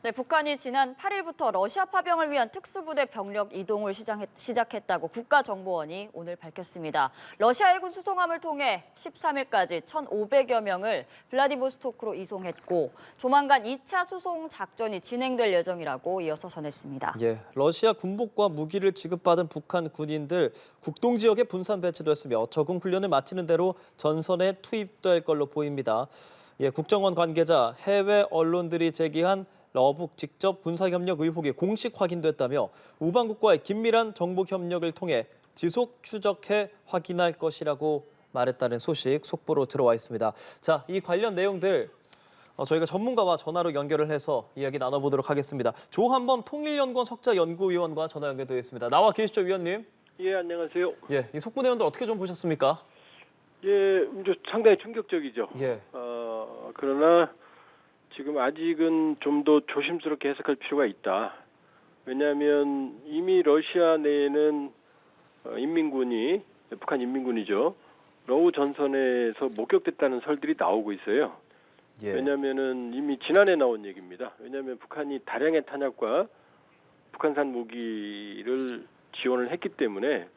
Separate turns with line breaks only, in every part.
네, 북한이 지난 8일부터 러시아 파병을 위한 특수부대 병력 이동을 시작했다고 국가정보원이 오늘 밝혔습니다. 러시아 해군 수송함을 통해 13일까지 1,500여 명을 블라디보스토크로 이송했고 조만간 2차 수송 작전이 진행될 예정이라고 이어서 전했습니다.
예, 러시아 군복과 무기를 지급받은 북한 군인들 국동 지역에 분산 배치됐으며 적응 훈련을 마치는 대로 전선에 투입될 걸로 보입니다. 예, 국정원 관계자 해외 언론들이 제기한 러북 직접 군사협력 의혹이 공식 확인됐다며 우방국과의 긴밀한 정보 협력을 통해 지속 추적해 확인할 것이라고 말했다는 소식 속보로 들어와 있습니다. 자, 이 관련 내용들 저희가 전문가와 전화로 연결을 해서 이야기 나눠보도록 하겠습니다. 조한범 통일연구원 석자연구위원과 전화 연결되어 있습니다. 나와 계시죠, 위원님?
예, 안녕하세요.
예, 이 속보 내용들 어떻게 좀 보셨습니까?
예, 상당히 충격적이죠.
예.
그러나 지금 아직은 좀 더 조심스럽게 해석할 필요가 있다. 왜냐하면 이미 러시아 내에는 인민군이, 북한 인민군이죠. 러우 전선에서 목격됐다는 설들이 나오고 있어요.
예.
왜냐하면은 이미 지난해 나온 얘기입니다. 왜냐하면 북한이 다량의 탄약과 북한산 무기를 지원을 했기 때문에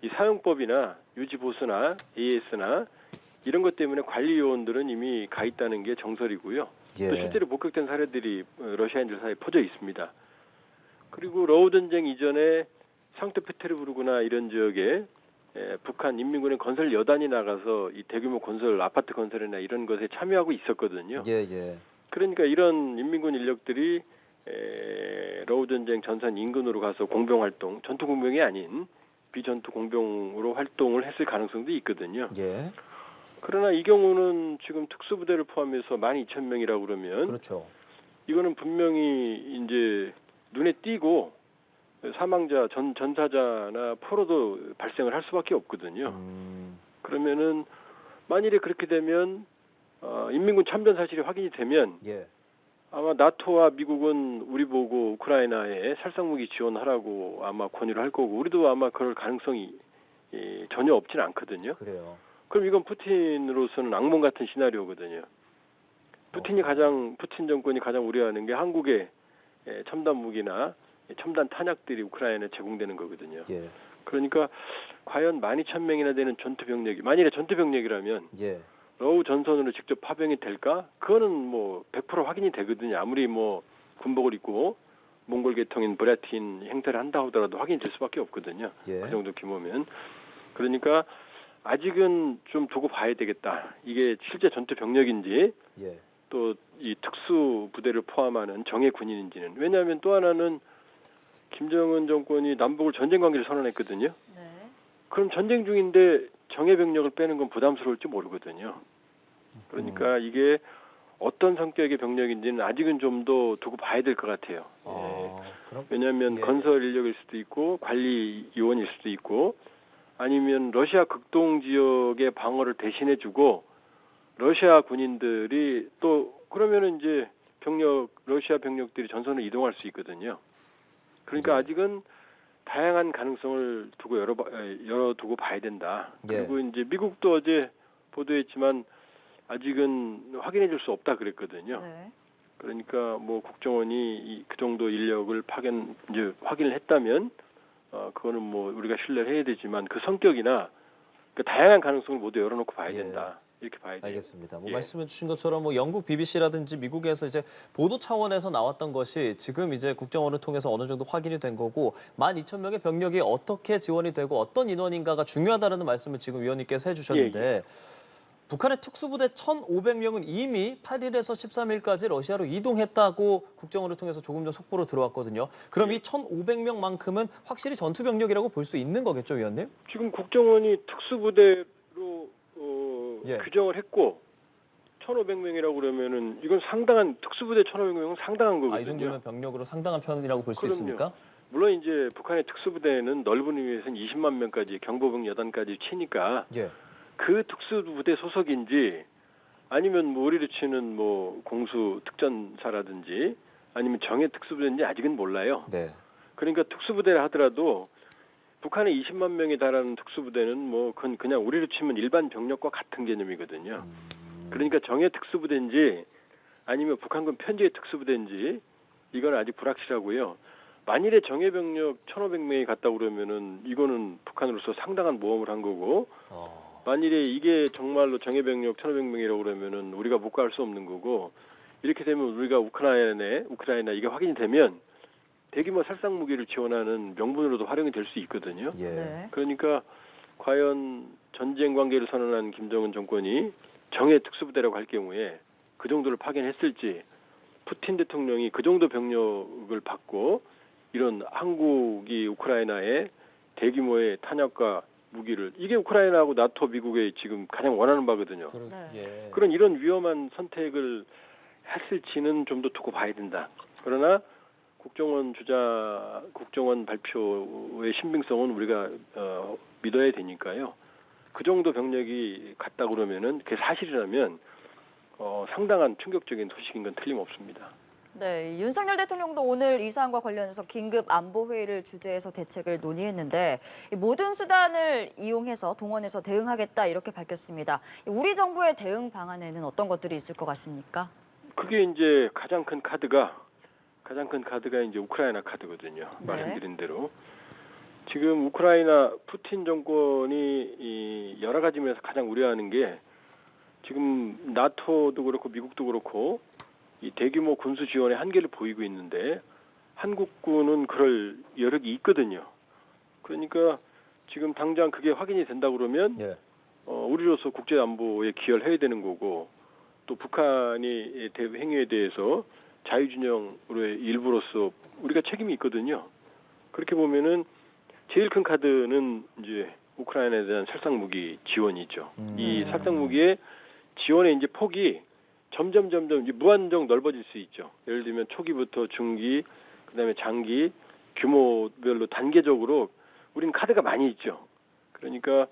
이 사용법이나 유지보수나 AS나 이런 것 때문에 관리 요원들은 이미 가 있다는 게 정설이고요.
예.
또 실제로 목격된 사례들이 러시아인들 사이에 퍼져 있습니다. 그리고 러우 전쟁 이전에 상트페테르부르크나 이런 지역에 북한 인민군의 건설 여단이 나가서 이 대규모 건설 아파트 건설이나 이런 것에 참여하고 있었거든요.
예, 예.
그러니까 이런 인민군 인력들이 러우 전쟁 전선 인근으로 가서 공병 활동, 전투 공병이 아닌 비전투 공병으로 활동을 했을 가능성도 있거든요.
예.
그러나 이 경우는 지금 특수부대를 포함해서 12,000명이라고 그러면
그렇죠.
이거는 분명히 이제 눈에 띄고 사망자, 전사자나 포로도 발생을 할 수밖에 없거든요. 그러면은 만일에 그렇게 되면 인민군 참전 사실이 확인이 되면
예.
아마 나토와 미국은 우리 보고 우크라이나에 살상무기 지원하라고 아마 권유를 할 거고 우리도 아마 그럴 가능성이 전혀 없지는 않거든요.
그래요.
그럼 이건 푸틴으로서는 악몽 같은 시나리오거든요. 푸틴 정권이 가장 우려하는 게 한국의 첨단 무기나 첨단 탄약들이 우크라이나에 제공되는 거거든요.
예.
그러니까 과연 12,000명이나 되는 전투병력이 만일에 전투병력이라면
예.
러우 전선으로 직접 파병이 될까? 그거는 뭐 100% 확인이 되거든요. 아무리 뭐 군복을 입고 몽골 계통인 브라틴 행태를 한다 하더라도 확인이 될 수밖에 없거든요.
예.
그 정도 규모면. 그러니까 아직은 좀 두고 봐야 되겠다. 이게 실제 전투 병력인지
예.
또 이 특수 부대를 포함하는 정예 군인인지는. 왜냐하면 또 하나는 김정은 정권이 남북을 전쟁 관계를 선언했거든요.
네.
그럼 전쟁 중인데 정예 병력을 빼는 건 부담스러울지 모르거든요. 그러니까 이게 어떤 성격의 병력인지는 아직은 좀 더 두고 봐야 될 것 같아요.
그럼
왜냐하면
예.
건설 인력일 수도 있고 관리 요원일 수도 있고 아니면 러시아 극동 지역의 방어를 대신해주고 러시아 군인들이 또 그러면은 이제 러시아 병력들이 전선을 이동할 수 있거든요. 그러니까
네.
아직은 다양한 가능성을 두고 열어두고 봐야 된다.
예.
그리고 이제 미국도 어제 보도했지만 아직은 확인해줄 수 없다 그랬거든요.
네.
그러니까 뭐 국정원이 그 정도 인력을 이제 확인을 했다면 그거는 뭐 우리가 신뢰를 해야 되지만 그 성격이나 그 다양한 가능성을 모두 열어놓고 봐야
예.
된다. 이렇게 봐야 돼요.
알겠습니다. 뭐
예.
말씀해 주신 것처럼 뭐 영국 BBC라든지 미국에서 이제 보도 차원에서 나왔던 것이 지금 이제 국정원을 통해서 어느 정도 확인이 된 거고 12,000명의 병력이 어떻게 지원이 되고 어떤 인원인가가 중요하다는 말씀을 지금 위원님께서 해주셨는데 북한의 특수부대 1,500명은 이미 8일에서 13일까지 러시아로 이동했다고 국정원을 통해서 조금 전 속보로 들어왔거든요. 그럼 이 1,500명만큼은 확실히 전투 병력이라고 볼 수 있는 거겠죠, 위원님?
지금 국정원이 특수부대로
예.
규정을 했고 1,500명이라고 그러면은 이건 상당한 특수부대 1,500명은 상당한 거거든요.
이 정도면 병력으로 상당한 편이라고 볼 수
그럼요.
있습니까?
물론 이제 북한의 특수부대는 넓은 의미에서는 20만 명까지 경보병 여단까지 치니까
예.
그 특수부대 소속인지 아니면 뭐 우리로 치는 뭐 공수 특전사라든지 아니면 정예 특수부대인지 아직은 몰라요.
네.
그러니까 특수부대를 하더라도 북한의 20만 명에 달하는 특수부대는 뭐 그건 그냥 우리로 치면 일반 병력과 같은 개념이거든요. 그러니까 정예 특수부대인지 아니면 북한군 편지의 특수부대인지 이건 아직 불확실하고요. 만일에 정예 병력 1,500명이 갔다 그러면은 이거는 북한으로서 상당한 모험을 한 거고, 만일에 이게 정말로 정예 병력 1,500명이라고 그러면은 우리가 묵과할 수 없는 거고, 이렇게 되면 우리가 우크라이나 이게 확인이 되면 대규모 살상 무기를 지원하는 명분으로도 활용이 될 수 있거든요.
예.
네.
그러니까 과연 전쟁 관계를 선언한 김정은 정권이 정예 특수부대라고 할 경우에 그 정도를 파견했을지, 푸틴 대통령이 그 정도 병력을 받고 이런 한국이 우크라이나에 대규모의 탄약과 무기를, 이게 우크라이나하고 나토, 미국의 지금 가장 원하는 바거든요.
네.
그런 이런 위험한 선택을 했을지는 좀 더 두고 봐야 된다. 그러나 국정원 발표의 신빙성은 우리가 믿어야 되니까요. 그 정도 병력이 갔다 그러면은 그게 사실이라면 상당한 충격적인 소식인 건 틀림없습니다.
네, 윤석열 대통령도 오늘 이 사안과 관련해서 긴급 안보 회의를 주재해서 대책을 논의했는데 이 모든 수단을 이용해서 동원해서 대응하겠다 이렇게 밝혔습니다. 우리 정부의 대응 방안에는 어떤 것들이 있을 것 같습니까?
그게 이제 가장 큰 카드가 이제 우크라이나 카드거든요.
네.
말씀드린 대로 지금 우크라이나 푸틴 정권이 이 여러 가지 면에서 가장 우려하는 게, 지금 나토도 그렇고 미국도 그렇고 이 대규모 군수 지원의 한계를 보이고 있는데 한국군은 그럴 여력이 있거든요. 그러니까 지금 당장 그게 확인이 된다 그러면
예.
우리로서 국제 안보에 기여를 해야 되는 거고, 또 북한이 행위에 대해서 자유진영으로의 일부로서 우리가 책임이 있거든요. 그렇게 보면은 제일 큰 카드는 이제 우크라이나에 대한 살상 무기 지원이죠. 이 살상 무기의 지원의 이제 폭이 점점 이제 무한정 넓어질 수 있죠. 예를 들면 초기부터 중기, 그다음에 장기, 규모별로 단계적으로 우리는 카드가 많이 있죠. 그러니까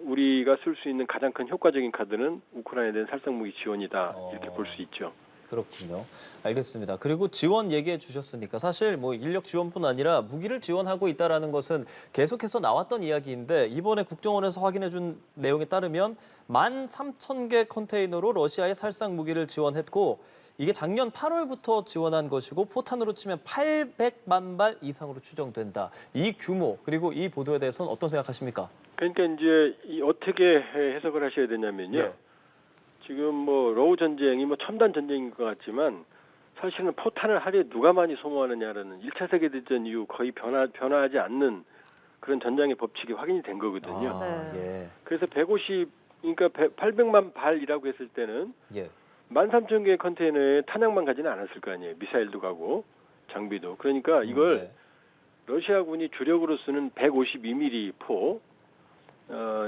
우리가 쓸 수 있는 가장 큰 효과적인 카드는 우크라이나에 대한 살상 무기 지원이다, 이렇게 볼 수 있죠.
그렇군요. 알겠습니다. 그리고 지원 얘기해 주셨으니까 사실 뭐 인력 지원뿐 아니라 무기를 지원하고 있다라는 것은 계속해서 나왔던 이야기인데, 이번에 국정원에서 확인해 준 내용에 따르면 13,000개 컨테이너로 러시아에 살상 무기를 지원했고, 이게 작년 8월부터 지원한 것이고 포탄으로 치면 800만 발 이상으로 추정된다. 이 규모 그리고 이 보도에 대해서는 어떤 생각하십니까?
그러니까 이제 어떻게 해석을 하셔야 되냐면요.
예.
지금 뭐 러우 전쟁이 뭐 첨단 전쟁인 것 같지만 사실은 포탄을 하루에 누가 많이 소모하느냐라는 1차 세계대전 이후 거의 변화하지 않는 그런 전장의 법칙이 확인이 된 거거든요.
예.
그래서 800만 발이라고 했을 때는
예.
13,000개의 컨테이너에 탄약만 가지는 않았을 거 아니에요. 미사일도 가고 장비도. 그러니까 이걸
네.
러시아군이 주력으로 쓰는 152mm 포,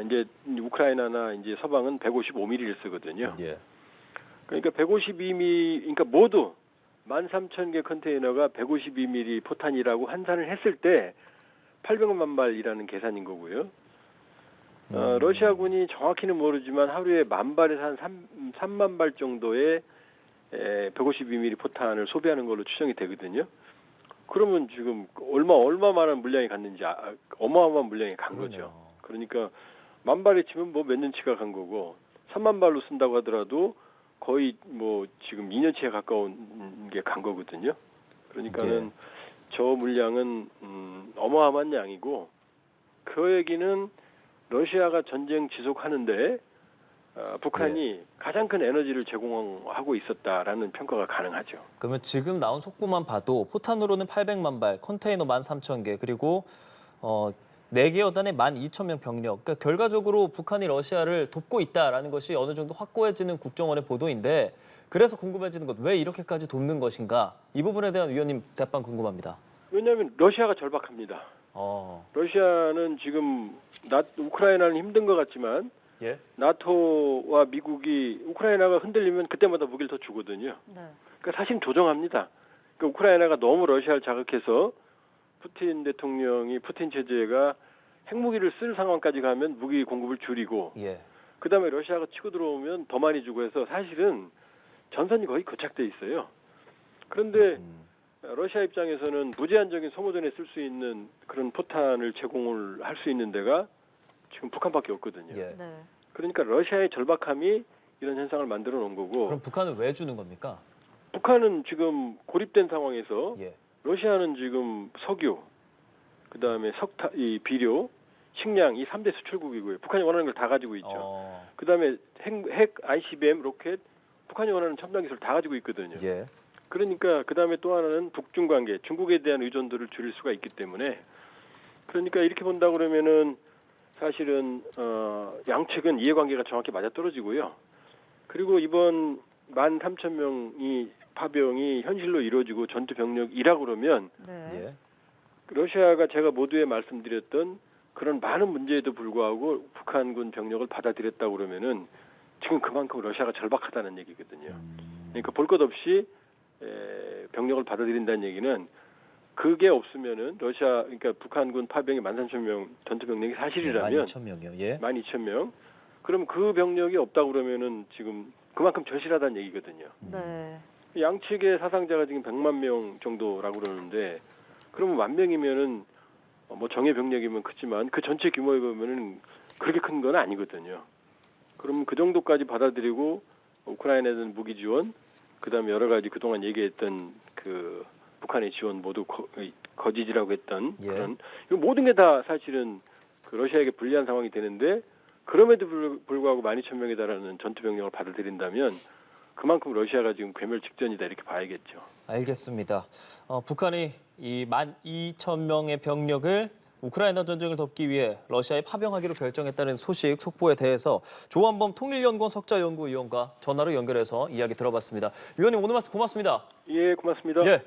이제 우크라이나나 이제 서방은 155mm를 쓰거든요.
예.
그러니까 152mm, 그러니까 모두 13,000개 컨테이너가 152mm 포탄이라고 환산을 했을 때 800만 발이라는 계산인 거고요. 러시아군이 정확히는 모르지만 하루에 10,000발에서 한 3만 발 정도의 152mm 포탄을 소비하는 걸로 추정이 되거든요. 그러면 지금 얼마만한 물량이 갔는지 어마어마한 물량이 간 거죠. 그러니까 10,000발에 치면 뭐 몇 년치가 간 거고, 3만 발로 쓴다고 하더라도 거의 뭐 지금 2년치에 가까운 게 간 거거든요. 그러니까는 저 물량은 어마어마한 양이고, 그 얘기는 러시아가 전쟁 지속하는데 북한이 가장 큰 에너지를 제공하고 있었다라는 평가가 가능하죠.
그러면 지금 나온 속보만 봐도 포탄으로는 800만 발, 컨테이너 13,000개, 그리고 4개 여단에 12,000명 병력. 그러니까 결과적으로 북한이 러시아를 돕고 있다라는 것이 어느 정도 확고해지는 국정원의 보도인데, 그래서 궁금해지는 것, 왜 이렇게까지 돕는 것인가? 이 부분에 대한 위원님 대판 궁금합니다.
왜냐하면 러시아가 절박합니다. 러시아는 지금 우크라이나는 힘든 것 같지만
예.
나토와 미국이 우크라이나가 흔들리면 그때마다 무기를 더 주거든요.
네.
그러니까 사실 조정합니다. 그러니까 우크라이나가 너무 러시아를 자극해서 푸틴 체제가 핵무기를 쓸 상황까지 가면 무기 공급을 줄이고,
예.
그다음에 러시아가 치고 들어오면 더 많이 주고 해서 사실은 전선이 거의 고착돼 있어요. 그런데 러시아 입장에서는 무제한적인 소모전에 쓸 수 있는 그런 포탄을 제공을 할 수 있는 데가 지금 북한밖에 없거든요.
예.
네.
그러니까 러시아의 절박함이 이런 현상을 만들어 놓은 거고.
그럼 북한은 왜 주는 겁니까?
북한은 지금 고립된 상황에서
예.
러시아는 지금 석유, 그다음에 석탄, 이 비료, 식량 이 3대 수출국이고요. 북한이 원하는 걸 다 가지고 있죠. 그다음에 핵 ICBM 로켓 북한이 원하는 첨단 기술 다 가지고 있거든요.
예.
그러니까 그다음에 또 하나는 북중 관계, 중국에 대한 의존도를 줄일 수가 있기 때문에 그러니까 이렇게 본다 그러면은 사실은 양측은 이해관계가 정확히 맞아떨어지고요. 그리고 이번 13,000명이 파병이 현실로 이루어지고 전투 병력이라고 그러면
네.
예.
러시아가 제가 모두에 말씀드렸던 그런 많은 문제에도 불구하고 북한군 병력을 받아들였다고 그러면은 지금 그만큼 러시아가 절박하다는 얘기거든요. 그러니까 볼 것 없이 병력을 받아들인다는 얘기는 그게 없으면은 러시아 그러니까 북한군 파병이 13,000명 전투 병력이 사실이라면
12,000명이요. 예.
12,000명 그럼 그 병력이 없다고 그러면은 지금 그만큼 절실하다는 얘기거든요.
네.
양측의 사상자가 지금 100만 명 정도라고 그러는데 그러면 10,000명이면은 뭐 정예 병력이면 크지만 그 전체 규모에 보면은 그렇게 큰 건 아니거든요. 그럼 그 정도까지 받아들이고 우크라이나에 대한 무기 지원, 그다음에 여러 가지 그동안 얘기했던 그 북한의 지원 모두 거짓이라고 했던
예.
그런 이 모든 게 다 사실은 그 러시아에게 불리한 상황이 되는데 그럼에도 불구하고 12,000명에 달하는 전투 병력을 받아들인다면 그만큼 러시아가 지금 괴멸 직전이다 이렇게 봐야겠죠.
알겠습니다. 북한이 이 12,000명의 병력을 우크라이나 전쟁을 덮기 위해 러시아에 파병하기로 결정했다는 소식 속보에 대해서 조한범 통일연구원 석좌연구위원과 전화로 연결해서 이야기 들어봤습니다. 위원님 오늘 말씀 고맙습니다.
예, 고맙습니다.
예.